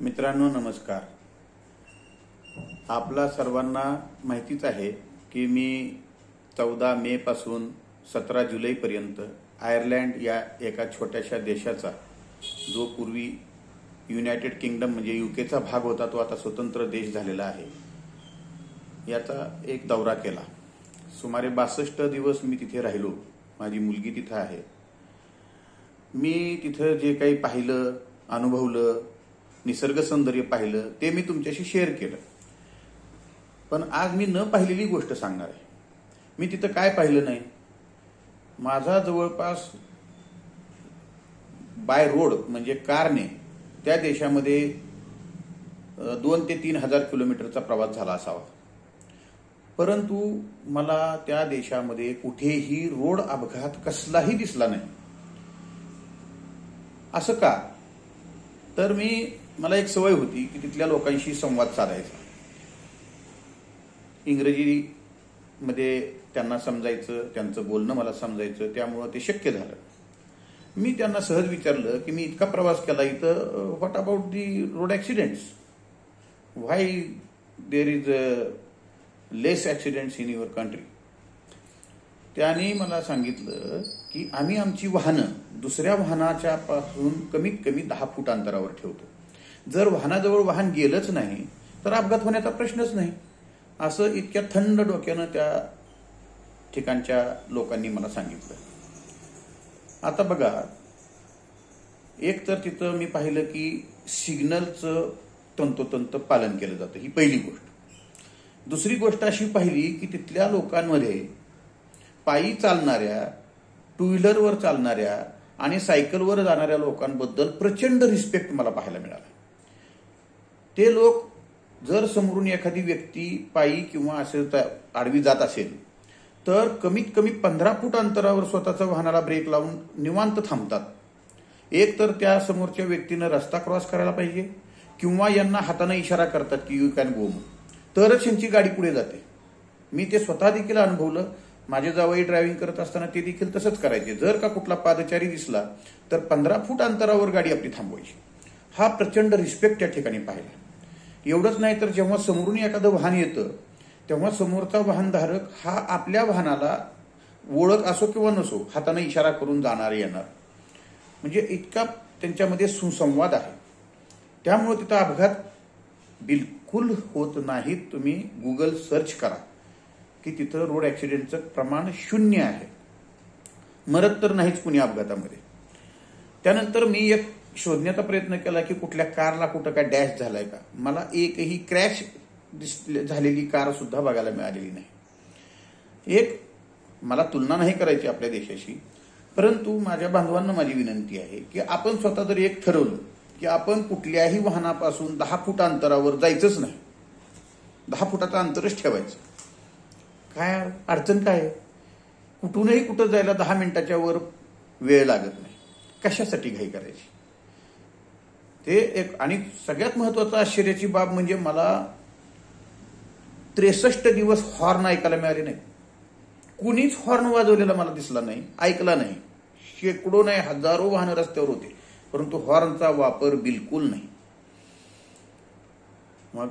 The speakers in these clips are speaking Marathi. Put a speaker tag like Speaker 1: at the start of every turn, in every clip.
Speaker 1: मित्रांनो नमस्कार. आपला सर्वांना माहितीच आहे की मी 14 मे पासून 17 जुलैपर्यंत आयर्लंड या एका छोट्याशा देशाचा, जो पूर्वी युनायटेड किंगडम म्हणजे यूकेचा भाग होता, तो आता स्वतंत्र देश झालेला आहे, याचा एक दौरा केला. सुमारे 62 दिवस मी तिथे राहिलो. माझी मुलगी तिथे आहे. मी तिथे जे काही पाहिलं, अनुभवलं, निसर्ग सौंदर्य पाहिलं, ते मी तुमच्याशी शेअर केलं. पण आज मी न पाहिलेली गोष्ट सांगणार आहे. मी तिथं काय पाहिलं नाही. माझा जवळपास बाय रोड म्हणजे कारने त्या देशामध्ये 2 ते 3 हजार किलोमीटरचा प्रवास झाला असावा. परंतु मला त्या देशामध्ये कुठेही रोड अपघात कसलाही दिसला नाही. असं का? तर मला एक सवय होती की तिथल्या लोकांशी संवाद साधायचा. इंग्रजीमध्ये त्यांना समजायचं, त्यांचं बोलणं मला समजायचं, त्यामुळं ते शक्य झालं. मी त्यांना सहज विचारलं की मी इतका प्रवास केला, इथं what about the road accidents, why there is less accidents in your country. त्याने मला सांगितलं की आम्ही आमची वाहनं दुसऱ्या वाहनाच्या पासून कमीत कमी 10 फूट अंतरावर ठेवतो. जर वाहनाजवळ वाहन गेलंच नाही तर अपघात होण्याचा प्रश्नच नाही, असं इतक्या थंड डोक्यानं त्या ठिकाणच्या लोकांनी मला सांगितलं. आता बघा, एक तर तिथं मी पाहिलं की सिग्नलचं तंतोतंत पालन केलं जातं, ही पहिली गोष्ट. दुसरी गोष्ट अशी पाहिली की तिथल्या लोकांमध्ये पायी चालणाऱ्या, टू व्हीलरवर चालणाऱ्या आणि सायकलवर जाणाऱ्या लोकांबद्दल प्रचंड रिस्पेक्ट मला पाहायला मिळाला. ते लोक जर समोरून एखादी व्यक्ती पायी किंवा असे आडवी जात असेल तर कमीत कमी 15 फूट अंतरावर स्वतःच्या वाहनाला ब्रेक लावून निवांत थांबतात. एक तर त्या समोरच्या व्यक्तीनं रस्ता क्रॉस करायला पाहिजे किंवा यांना हाताने इशारा करतात की यू कॅन गो, तरच यांची गाडी पुढे जाते. मी ते स्वतः देखील अनुभवलं. माझे जावई ड्रायव्हिंग करत असताना ते देखील तसंच करायचे. जर का कुठला पादचारी दिसला तर 15 फूट अंतरावर गाडी आपली थांबवायची. हा प्रचंड रिस्पेक्ट त्या ठिकाणी पाहिला. एवढंच नाही तर जेव्हा समोरून एखादं वाहन येतं तेव्हा समोरचा वाहनधारक हा आपल्या वाहनाला ओळख असो किंवा नसो हाताने इशारा करून जाणार येणार, म्हणजे इतका त्यांच्यामध्ये सुसंवाद आहे. त्यामुळे तिथं अपघात बिलकुल होत नाहीत. तुम्ही गुगल सर्च करा की तिथं रोड ॲक्सिडेंटचं प्रमाण 0 आहे. मरत तर नाहीच कुणी अपघातामध्ये. त्यानंतर मी एक शोधण्याचा प्रयत्न केला की कुठल्या कारला कुठं काय डॅश झालाय का. मला एकही क्रॅश झालेली कार सुद्धा बघायला मिळालेली नाही. एक मला तुलना नाही करायची आपल्या देशाशी, परंतु माझ्या बांधवांना माझी विनंती आहे की आपण स्वतः जर एक ठरवलं की आपण कुठल्याही वाहनापासून 10 फूट अंतरावर जायचंच नाही, 10 फुटाचं अंतरच ठेवायचं. काय अडचण काय? कुठूनही कुठं जायला 10 मिनिटाच्या वर वेळ लागत नाही. कशासाठी घाई करायची? ते एक. आणि सगळ्यात महत्वाचं आश्चर्याची बाब म्हणजे मला 63 दिवस हॉर्न ऐकायला मिळाले नाही. कुणीच हॉर्न वाजवलेला मला दिसला नाही, ऐकला नाही. शेकडो नाही हजारो वाहनं रस्त्यावर होते, परंतु हॉर्नचा वापर बिलकुल नाही. मग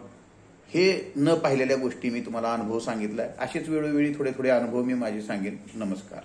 Speaker 1: हे न पाहिलेल्या गोष्टी मी तुम्हाला अनुभव सांगितलाय. असेच वेळोवेळी थोडे थोडे अनुभव मी माझे सांगेन. नमस्कार.